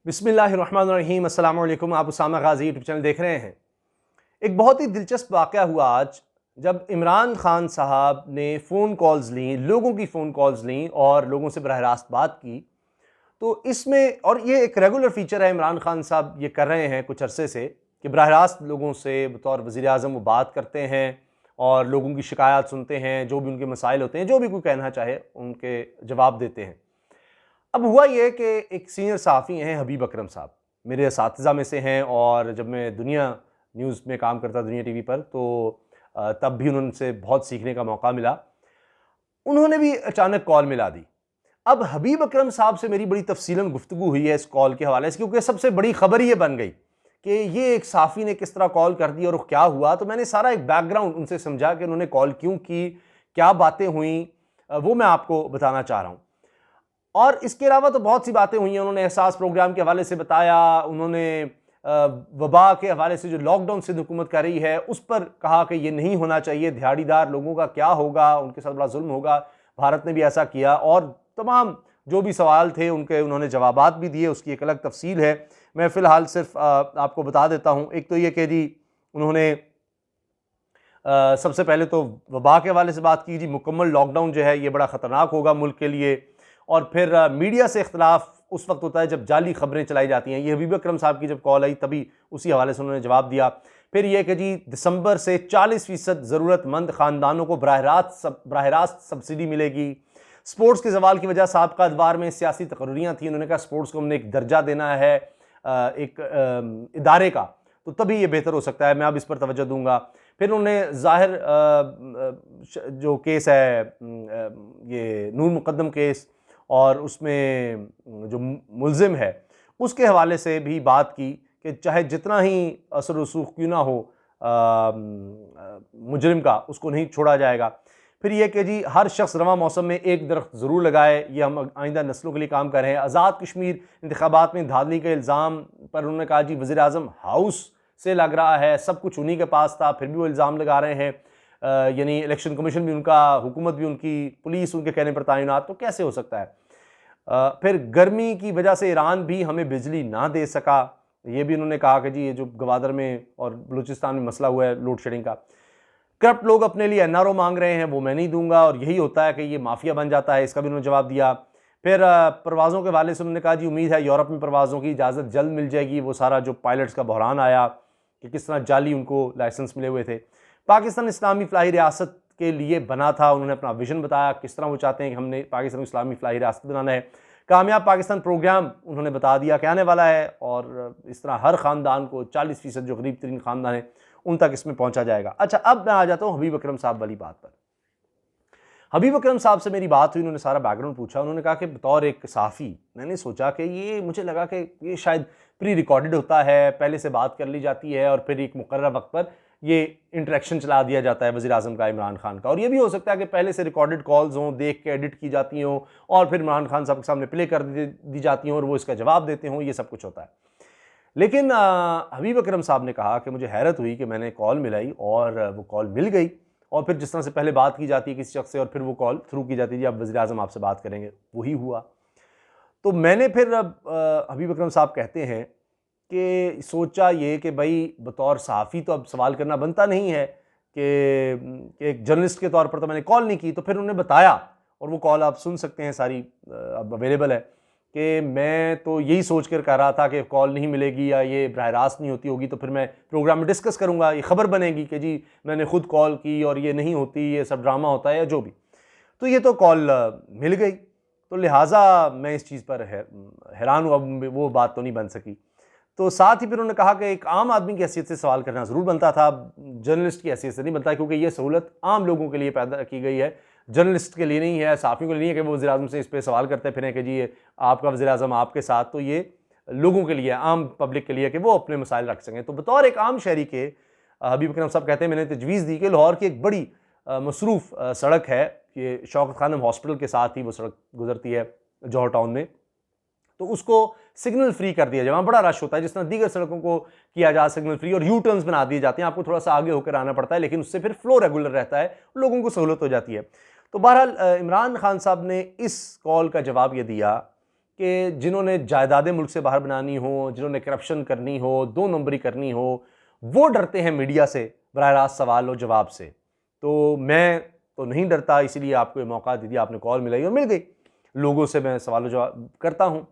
बिस्मिल्लाहिर्रहमानिर्रहीम। अस्सलाम वालेकुम। आप उसामा गाजी यूट्यूब चैनल देख रहे हैं। एक बहुत ही दिलचस्प वाक़या हुआ आज, जब इमरान खान साहब ने फ़ोन कॉल्स ली, लोगों की फ़ोन कॉल्स ली और लोगों से बराह रास्त बात की। तो इसमें, और ये एक रेगुलर फ़ीचर है, इमरान खान साहब ये कर रहे हैं कुछ अरसे से कि बराह रास्त लोगों से बतौर वज़ीर-ए-आज़म वो बात करते हैं और लोगों की शिकायत सुनते हैं, जो भी उनके मसाइल होते हैं, जो भी कोई कहना चाहे उनके जवाब देते हैं। अब हुआ ये कि एक सीनियर सहाफ़ी हैं हबीब अकरम साहब, मेरे असातिज़ा में से हैं, और जब मैं दुनिया न्यूज़ में काम करता, दुनिया टीवी पर, तो तब भी उनसे बहुत सीखने का मौका मिला। उन्होंने भी अचानक कॉल मिला दी। अब हबीब अकरम साहब से मेरी बड़ी तफ़सीलन गुफ्तगू हुई है इस कॉल के हवाले से, क्योंकि सबसे बड़ी खबर ये बन गई कि ये एक सहाफ़ी ने किस तरह कॉल कर दी और क्या हुआ। तो मैंने सारा एक बैकग्राउंड उनसे समझा कि उन्होंने कॉल क्यों की, क्या बातें हुई, वो मैं आपको बताना चाह रहा हूँ। और इसके अलावा तो बहुत सी बातें हुई हैं। उन्होंने एहसास प्रोग्राम के हवाले से बताया, उन्होंने वबा के हवाले से जो लॉकडाउन सिंध हुकूमत कर रही है उस पर कहा कि ये नहीं होना चाहिए, दिहाड़ीदार लोगों का क्या होगा, उनके साथ बड़ा जुल्म होगा, भारत ने भी ऐसा किया, और तमाम जो भी सवाल थे उनके उन्होंने जवाबात भी दिए। उसकी एक अलग तफसील है, मैं फ़िलहाल सिर्फ आपको बता देता हूँ। एक तो ये कि जी, उन्होंने सबसे पहले तो वबा के हवाले से बात की, जी मुकम्मल लॉकडाउन जो है ये बड़ा ख़तरनाक होगा मुल्क के लिए। और फिर मीडिया से इख्तलाफ उस वक्त होता है जब जाली खबरें चलाई जाती हैं। ये हबीब अकरम साहब की जब कॉल आई तभी उसी हवाले से उन्होंने जवाब दिया। फिर यह कि जी दिसंबर से 40% ज़रूरतमंद ख़ानदानों को बराह रास्त सब्सिडी मिलेगी। स्पोर्ट्स के जवाल की वजह साबका अदवार में सियासी तकर्रियाँ थी, उन्होंने कहा स्पोर्ट्स को हमने एक दर्जा देना है एक इदारे का, तो तभी ये बेहतर हो सकता है, मैं अब इस पर तवज्जो दूंगा। फिर उन्होंने ज़ाहिर जो केस है, ये नूर मुकद्दम केस, और उसमें जो मुल्ज़िम है उसके हवाले से भी बात की कि चाहे जितना ही असर रसूख क्यों ना हो मुजरिम का, उसको नहीं छोड़ा जाएगा। फिर यह कि जी हर शख्स रवां मौसम में एक दरख्त ज़रूर लगाए, ये हम आइंदा नस्लों के लिए काम कर रहे हैं। आज़ाद कश्मीर इंतखाबात में धांधली के इल्ज़ाम पर उन्होंने कहा जी वज़ीर आज़म हाउस से लग रहा है, सब कुछ उन्हीं के पास था, फिर भी वो इल्ज़ाम लगा रहे हैं। यानी इलेक्शन कमीशन भी उनका, हुकूमत भी उनकी, पुलिस उनके कहने पर तैनात, तो कैसे हो सकता है। फिर गर्मी की वजह से ईरान भी हमें बिजली ना दे सका, ये भी उन्होंने कहा कि जी ये जो गवादर में और बलूचिस्तान में मसला हुआ है लोड शेडिंग का, करप्ट लोग अपने लिए एनआरओ मांग रहे हैं, वो मैं नहीं दूंगा, और यही होता है कि ये माफिया बन जाता है, इसका भी उन्होंने जवाब दिया। फिर परवाज़ों के वाले से उन्होंने कहा जी उम्मीद है यूरोप में परवाज़ों की इजाज़त जल्द मिल जाएगी। वो सारा जो पायलट्स का बहरान आया कि किस तरह जाली उनको लाइसेंस मिले हुए थे। पाकिस्तान इस्लामी फ़लाही रियासत के लिए बना था, उन्होंने अपना विजन बताया किस तरह वो चाहते हैं कि हमने पाकिस्तान इस्लामी फ़लाही रियासत बनाना है। कामयाब पाकिस्तान प्रोग्राम उन्होंने बता दिया कि आने वाला है, और इस तरह हर ख़ानदान को 40% जो गरीब तरीन ख़ानदान है उन तक इसमें पहुंचा जाएगा। अच्छा, अब मैं आ जाता हूं हबीब अकरम साहब वाली बात पर। हबीब अकरम साहब से मेरी बात हुई, उन्होंने सारा बैकग्राउंड पूछा। उन्होंने कहा कि बतौर एक सहाफ़ी मैंने सोचा कि ये, मुझे लगा कि ये शायद प्री रिकॉर्डेड होता है, पहले से बात कर ली जाती है और फिर एक मुकर्रर वक्त पर ये इंटरेक्शन चला दिया जाता है वज़ीर आज़म का, इमरान खान का। और ये भी हो सकता है कि पहले से रिकॉर्डेड कॉल्स हों, देख के एडिट की जाती हों, और फिर इमरान खान साहब के सामने प्ले कर दी जाती हों और वो इसका जवाब देते हों, ये सब कुछ होता है। लेकिन हबीब अकरम साहब ने कहा कि मुझे हैरत हुई कि मैंने कॉल मिलाई और वो कॉल मिल गई, और फिर जिस तरह से पहले बात की जाती है किसी शख्स से और फिर वो कॉल थ्रू की जाती है, जी अब वज़ीर आज़म आपसे बात करेंगे, वही हुआ। तो मैंने फिर हबीब अकरम साहब कहते हैं कि सोचा ये कि भाई बतौर सहाफ़ी तो अब सवाल करना बनता नहीं है कि एक जर्नलिस्ट के तौर पर तो मैंने कॉल नहीं की। तो फिर उन्होंने बताया, और वो कॉल आप सुन सकते हैं, सारी अब अवेलेबल है, कि मैं तो यही सोच कर कह रहा था कि कॉल नहीं मिलेगी या ये बराह रास्त नहीं होती होगी तो फिर मैं प्रोग्राम में डिस्कस करूँगा, ये खबर बनेगी कि जी मैंने खुद कॉल की और ये नहीं होती, ये सब ड्रामा होता है या जो भी। तो ये तो कॉल मिल गई, तो लिहाजा मैं इस चीज़ पर हैरान हुआ, वो बात तो नहीं बन सकी। तो साथ ही फिर उन्होंने कहा कि एक आम आदमी की हैसियत से सवाल करना ज़रूर बनता था, जर्नलिस्ट की हैसियत से नहीं बनता, क्योंकि ये सहूलत आम लोगों के लिए पैदा की गई है, जर्नलिस्ट के लिए नहीं है, सहाफ़ियों के लिए नहीं है कि वो वज़ीर आज़म से इस पर सवाल करते फिरें कि जी ये आपका वज़ीर आज़म आपके साथ। तो ये लोगों के लिए, आम पब्लिक के लिए, कि वो अपने मसाइल रख सकें। तो बतौर एक आम शहरी के हबीब अकरम साहब कहते हैं मैंने तजवीज़ दी कि लाहौर की एक बड़ी मसरूफ़ सड़क है, ये शौकत खानम हॉस्पिटल के साथ ही वो सड़क गुजरती है जौहर टाउन में, तो उसको सिग्नल फ्री कर दिया जाए, वहाँ बड़ा रश होता है, जिस तरह दीगर सड़कों को किया जा सिग्नल फ्री, और यू टर्न्स बना दिए जाते हैं, आपको थोड़ा सा आगे होकर आना पड़ता है, लेकिन उससे फिर फ्लो रेगुलर रहता है, लोगों को सहूलत हो जाती है। तो बहरहाल इमरान खान साहब ने इस कॉल का जवाब ये दिया कि जिन्होंने जायदादें मुल्क से बाहर बनानी हो, जिन्होंने करप्शन करनी हो, 2 नंबरी करनी हो, वो डरते हैं मीडिया से बराह रास्त सवाल और जवाब से। तो मैं तो नहीं डरता, इसीलिए आपको ये मौका दे दिया, आपने कॉल मिलाई और मिल गई। लोगों से मैं सवाल और जवाब करता हूँ।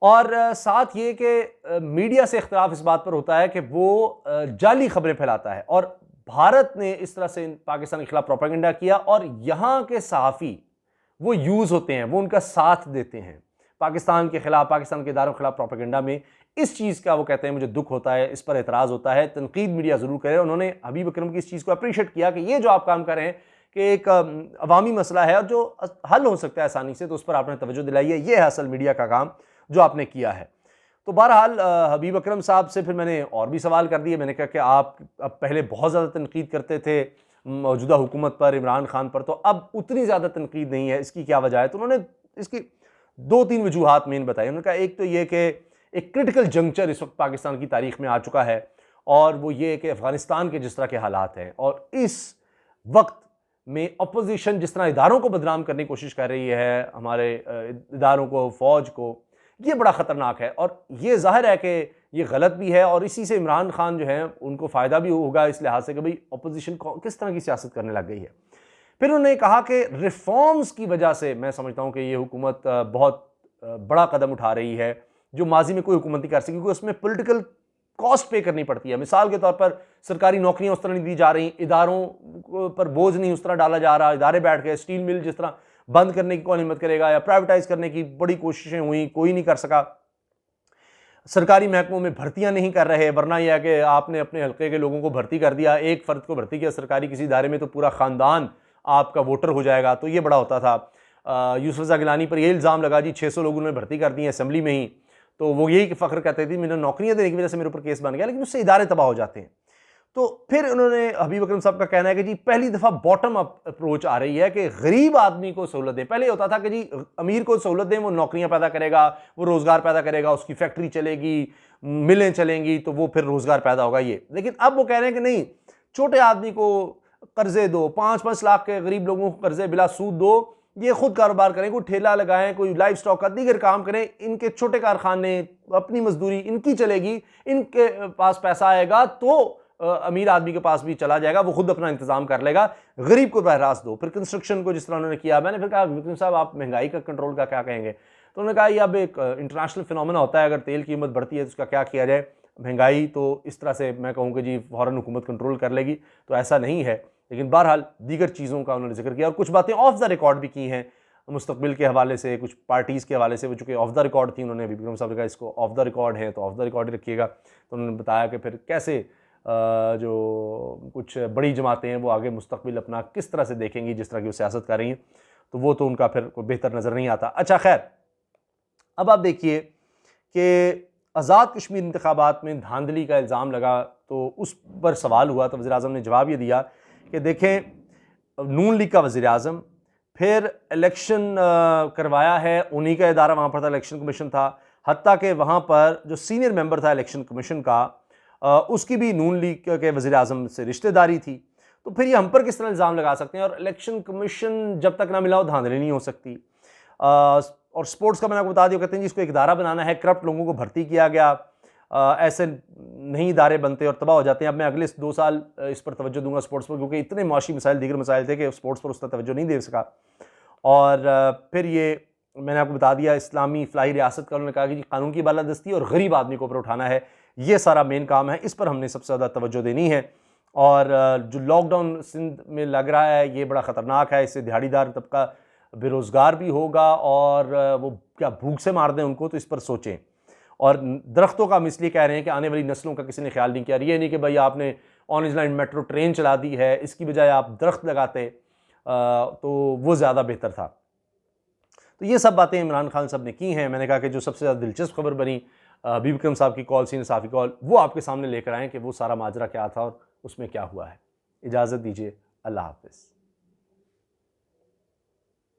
और साथ ये कि मीडिया से इख्तिलाफ इस बात पर होता है कि वो जाली खबरें फैलाता है, और भारत ने इस तरह से पाकिस्तान के खिलाफ प्रोपेगेंडा किया और यहाँ के सहाफ़ी वो यूज़ होते हैं, वो उनका साथ देते हैं पाकिस्तान के खिलाफ, पाकिस्तान के इदारों के खिलाफ प्रोपेगेंडा में। इस चीज़ का वो कहते हैं मुझे दुख होता है, इस पर एतराज़ होता है, तनकीद मीडिया ज़रूर करे। उन्होंने हबीब अकरम की इस चीज़ को अप्रीशिएट किया कि ये जो आप काम कर रहे हैं कि एक अवामी मसला है और जो हल हो सकता है आसानी से, तो उस पर आपने तवज्जो दिलाई है। ये है असल मीडिया का काम जो आपने किया है। तो बहरहाल हबीब अकरम साहब से फिर मैंने और भी सवाल कर दिए। मैंने कहा कि आप अब पहले बहुत ज़्यादा तनकीद करते थे मौजूदा हुकूमत पर, इमरान खान पर, तो अब उतनी ज़्यादा तनकीद नहीं है, इसकी क्या वजह है? तो उन्होंने इसकी 2-3 वजूहात मेन बताई। उन्होंने कहा एक तो ये कि एक क्रिटिकल जंक्चर इस वक्त पाकिस्तान की तारीख में आ चुका है, और वो ये कि अफ़गानिस्तान के जिस तरह के हालात हैं और इस वक्त में अपोजिशन जिस तरह इदारों को बदनाम करने की कोशिश कर रही है, हमारे इदारों को, फ़ौज को, ये बड़ा ख़तरनाक है। और ये ज़ाहिर है कि ये गलत भी है, और इसी से इमरान खान जो है उनको फ़ायदा भी होगा इस लिहाज से कि भाई अपोजिशन किस तरह की सियासत करने लग गई है। फिर उन्होंने कहा कि रिफॉर्म्स की वजह से मैं समझता हूँ कि ये हुकूमत बहुत बड़ा कदम उठा रही है, जो माजी में कोई हुकूमत नहीं कर सकी, क्योंकि उसमें पॉलिटिकल कॉस्ट पे करनी पड़ती है। मिसाल के तौर पर सरकारी नौकरियां उस तरह नहीं दी जा रही, इदारों पर बोझ नहीं उस तरह डाला जा रहा, इदारे बैठ गए, स्टील मिल जिस तरह बंद करने की कौन हिम्मत करेगा, या प्राइवेटाइज करने की बड़ी कोशिशें हुई, कोई नहीं कर सका। सरकारी महकमों में भर्तियां नहीं कर रहे, वरना यह है कि आपने अपने हल्के के लोगों को भर्ती कर दिया, एक फ़र्द को भर्ती किया सरकारी किसी इदारे में, तो पूरा ख़ानदान आपका वोटर हो जाएगा। तो ये बड़ा होता था। यूसुफ रज़ा गिलानी पर यह इल्ज़ाम लगा जी 600 लोगों ने भर्ती कर दी है असेंबली में ही, तो वो यही फ़ख्र करते थे मैंने नौकरियां देने की वजह से मेरे ऊपर केस बन गया, लेकिन उससे इदारे तबाह हो जाते हैं। तो फिर उन्होंने, हबीब अकरम साहब का कहना है कि जी पहली दफ़ा बॉटम अप अप्रोच आ रही है कि गरीब आदमी को सहूलत दें। पहले होता था कि जी अमीर को सहूलत दें, वो नौकरियां पैदा करेगा, वो रोज़गार पैदा करेगा, उसकी फैक्ट्री चलेगी, मिलें चलेंगी, तो वो फिर रोज़गार पैदा होगा ये। लेकिन अब वो कह रहे हैं कि नहीं, छोटे आदमी को कर्जे दो, 5-5 लाख के गरीब लोगों को कर्जे बिला सूद दो, ये खुद कारोबार करें, कोई ठेला लगाएं, कोई लाइफ स्टॉक का दीगर काम करें, इनके छोटे कारखाने, अपनी मजदूरी इनकी चलेगी, इनके पास पैसा आएगा तो अमीर आदमी के पास भी चला जाएगा, वो खुद अपना इंतजाम कर लेगा, गरीब को बहरास रास्त दो। फिर कंस्ट्रक्शन को जिस तरह उन्होंने किया, मैंने फिर कहा विक्रम साहब आप महंगाई का कंट्रोल का क्या कहेंगे? तो उन्होंने कहा ये अब एक इंटरनेशनल फिनोमेना होता है, अगर तेल की कीमत बढ़ती है तो उसका क्या किया जाए, महंगाई तो इस तरह से मैं कहूँ कि जी फ़ौरन हुकूमत कंट्रोल कर लेगी, तो ऐसा नहीं है। लेकिन बहरहाल दीगर चीज़ों का उन्होंने जिक्र किया और कुछ बातें ऑफ द रिकॉर्ड भी की हैं, मुस्तकबिल के हवाले से, कुछ पार्टीज़ के हवाले से, वो चूँकि ऑफ द रिकॉर्ड थी, उन्होंने विक्रम साहब ने कहा इसको ऑफ द रिकॉर्ड है तो ऑफ द रिकॉर्ड ही रखिएगा। तो उन्होंने बताया कि फिर कैसे जो कुछ बड़ी जमातें हैं वो आगे मुस्तकबिल अपना किस तरह से देखेंगी, जिस तरह की वो सियासत कर रही हैं, तो वो तो उनका फिर कोई बेहतर नज़र नहीं आता। अच्छा खैर, अब आप देखिए कि आज़ाद कश्मीर इंतखाबात में धांधली का इल्ज़ाम लगा, तो उस पर सवाल हुआ, तो वज़ीर-ए-आज़म ने जवाब ये दिया कि देखें नून लीग का वज़ीर-ए-आज़म, फिर इलेक्शन करवाया है, उन्हीं का इदारा वहाँ पर था, इलेक्शन कमीशन था, हत्ता कि वहाँ पर जो सीनियर मेंबर था इलेक्शन कमीशन का, उसकी भी नून लीग के वज़ीर-ए-आज़म से रिश्तेदारी थी। तो फिर ये हम पर किस तरह इल्ज़ाम लगा सकते हैं? और इलेक्शन कमीशन जब तक ना मिला हो धांधली नहीं हो सकती। और स्पोर्ट्स का मैंने आपको बता दिया, कहते हैं जी इसको एक इदारा बनाना है, करप्ट लोगों को भर्ती किया गया, ऐसे नहीं इदारे बनते और तबाह हो जाते हैं। अब मैं अगले 2 साल इस पर तवज्जो दूंगा स्पोर्ट्स पर, क्योंकि इतने माशी मसाइल, दीगर मसाइल थे कि स्पोर्ट्स पर उस तरह तवज्जो नहीं दे सका। और फिर ये मैंने आपको बता दिया इस्लामी फ़लाही रियासत का, उन्होंने कहा कि जी कानून की बालादस्ती और गरीब आदमी को ऊपर उठाना है, ये सारा मेन काम है, इस पर हमने सबसे ज़्यादा तवज्जो देनी है। और जो लॉकडाउन सिंध में लग रहा है ये बड़ा ख़तरनाक है, इससे दिहाड़ीदार तबका बेरोज़गार भी होगा, और वो क्या भूख से मार दें उनको, तो इस पर सोचें। और दरख्तों का हम इसलिए कह रहे हैं कि आने वाली नस्लों का किसी ने ख्याल नहीं किया। ये नहीं कि भाई आपने ऑरेंज लाइन मेट्रो ट्रेन चला दी है, इसकी बजाय आप दरख्त लगाते तो वो ज़्यादा बेहतर था। तो ये सब बातें इमरान खान साहब ने की हैं। मैंने कहा कि जो सबसे ज़्यादा दिलचस्प खबर बनी हबीब अकरम साहब की कॉल, सीनियर सहाफ़ी कॉल, वो आपके सामने लेकर आएँ कि वो सारा माजरा क्या था और उसमें क्या हुआ है। इजाज़त दीजिए, अल्लाह हाफ़िज़।